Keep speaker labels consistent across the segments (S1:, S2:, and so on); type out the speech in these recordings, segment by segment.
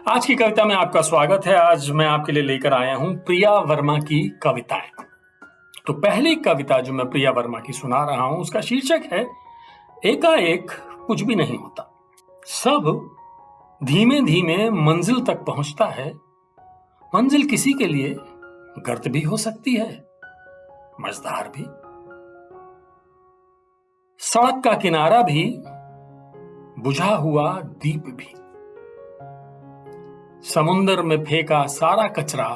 S1: आज की कविता में आपका स्वागत है। आज मैं आपके लिए लेकर आया हूं प्रिया वर्मा की कविताएं। तो पहली कविता जो मैं प्रिया वर्मा की सुना रहा हूं उसका शीर्षक है एकाएक कुछ भी नहीं होता। सब धीमे धीमे मंजिल तक पहुंचता है। मंजिल किसी के लिए गर्त भी हो सकती है, मझधार भी, सड़क का किनारा भी, बुझा हुआ दीप भी। समुंदर में फेंका सारा कचरा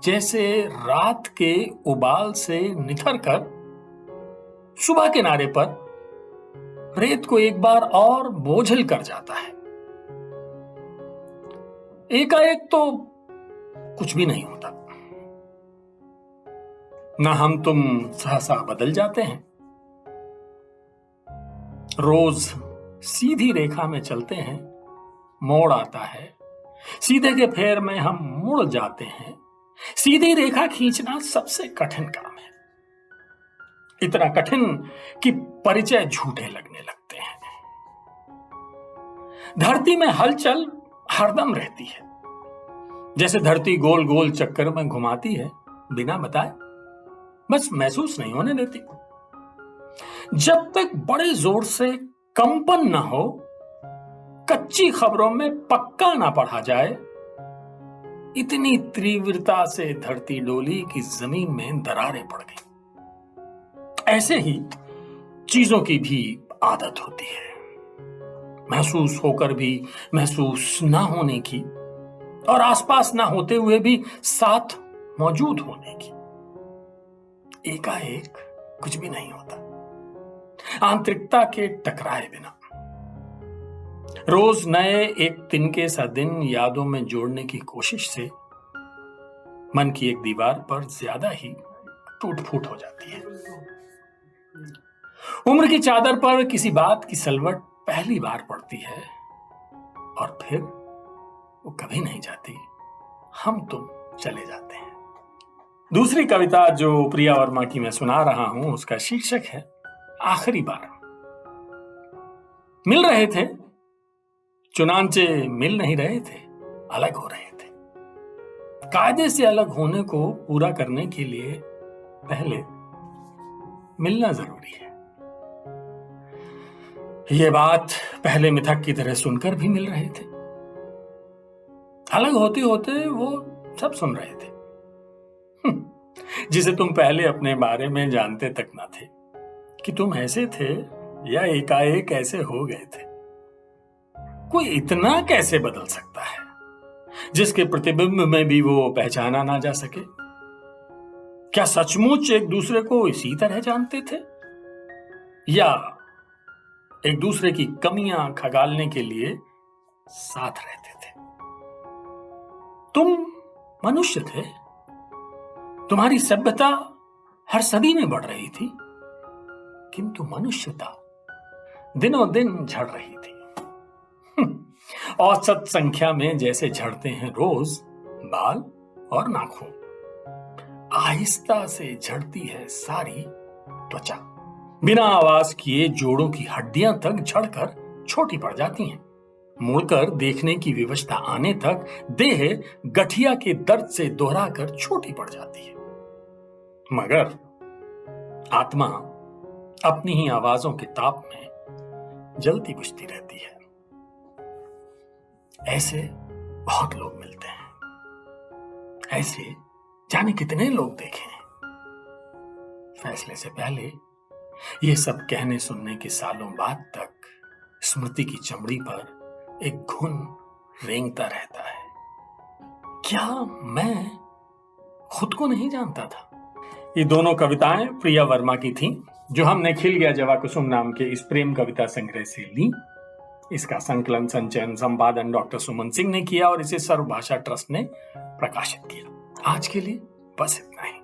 S1: जैसे रात के उबाल से निथर कर सुबह किनारे पर रेत को एक बार और बोझल कर जाता है। एकाएक तो कुछ भी नहीं होता। ना हम तुम सहसा बदल जाते हैं। रोज सीधी रेखा में चलते हैं, मोड़ आता है, सीधे के फेर में हम मुड़ जाते हैं। सीधी रेखा खींचना सबसे कठिन काम है, इतना कठिन कि परिचय झूठे लगने लगते हैं। धरती में हलचल हरदम रहती है, जैसे धरती गोल गोल चक्कर में घुमाती है, बिना बताए, बस महसूस नहीं होने देती। जब तक बड़े जोर से कंपन न हो, कच्ची खबरों में पक्का ना पढ़ा जाए, इतनी तीव्रता से धरती डोली कि जमीन में दरारें पड़ गई। ऐसे ही चीजों की भी आदत होती है, महसूस होकर भी महसूस ना होने की, और आसपास ना होते हुए भी साथ मौजूद होने की। एकाएक कुछ भी नहीं होता, आंतरिकता के टकराए बिना। रोज नए एक तिनके सा दिन यादों में जोड़ने की कोशिश से मन की एक दीवार पर ज्यादा ही टूट फूट हो जाती है। उम्र की चादर पर किसी बात की सलवट पहली बार पड़ती है और फिर वो कभी नहीं जाती। हम तुम चले जाते हैं। दूसरी कविता जो प्रिया वर्मा की मैं सुना रहा हूं उसका शीर्षक है आखिरी बार। मिल रहे थे, चुनांचे मिल नहीं रहे थे, अलग हो रहे थे। कायदे से अलग होने को पूरा करने के लिए पहले मिलना जरूरी है। ये बात पहले मिथक की तरह सुनकर भी मिल रहे थे। अलग होते होते वो सब सुन रहे थे, जिसे तुम पहले अपने बारे में जानते तक ना थे कि तुम ऐसे थे या एकाएक ऐसे हो गए थे। कोई इतना कैसे बदल सकता है जिसके प्रतिबिंब में भी वो पहचाना ना जा सके? क्या सचमुच एक दूसरे को इसी तरह जानते थे या एक दूसरे की कमियां खगालने के लिए साथ रहते थे? तुम मनुष्य थे, तुम्हारी सभ्यता हर सदी में बढ़ रही थी, किंतु मनुष्यता दिनों दिन झड़ रही थी। औसत संख्या में जैसे झड़ते हैं रोज बाल और नाखून, आहिस्ता से झड़ती है सारी त्वचा। बिना आवाज किए जोड़ों की हड्डियां तक झड़कर छोटी पड़ जाती हैं। मुड़कर देखने की विवशता आने तक देह गठिया के दर्द से दोहराकर छोटी पड़ जाती है। मगर आत्मा अपनी ही आवाजों के ताप में जलती बुझती रहती है। ऐसे बहुत लोग मिलते हैं, ऐसे जाने कितने लोग देखे हैं। फैसले से पहले ये सब कहने सुनने के सालों बाद तक स्मृति की चमड़ी पर एक घुन रेंगता रहता है। क्या मैं खुद को नहीं जानता था? ये दोनों कविताएं प्रिया वर्मा की थीं, जो हमने खिल गया जवा कुसुम नाम के इस प्रेम कविता संग्रह से ली। इसका संकलन, संचयन, संपादन डॉक्टर सुमन सिंह ने किया और इसे सर्वभाषा ट्रस्ट ने प्रकाशित किया। आज के लिए बस इतना ही।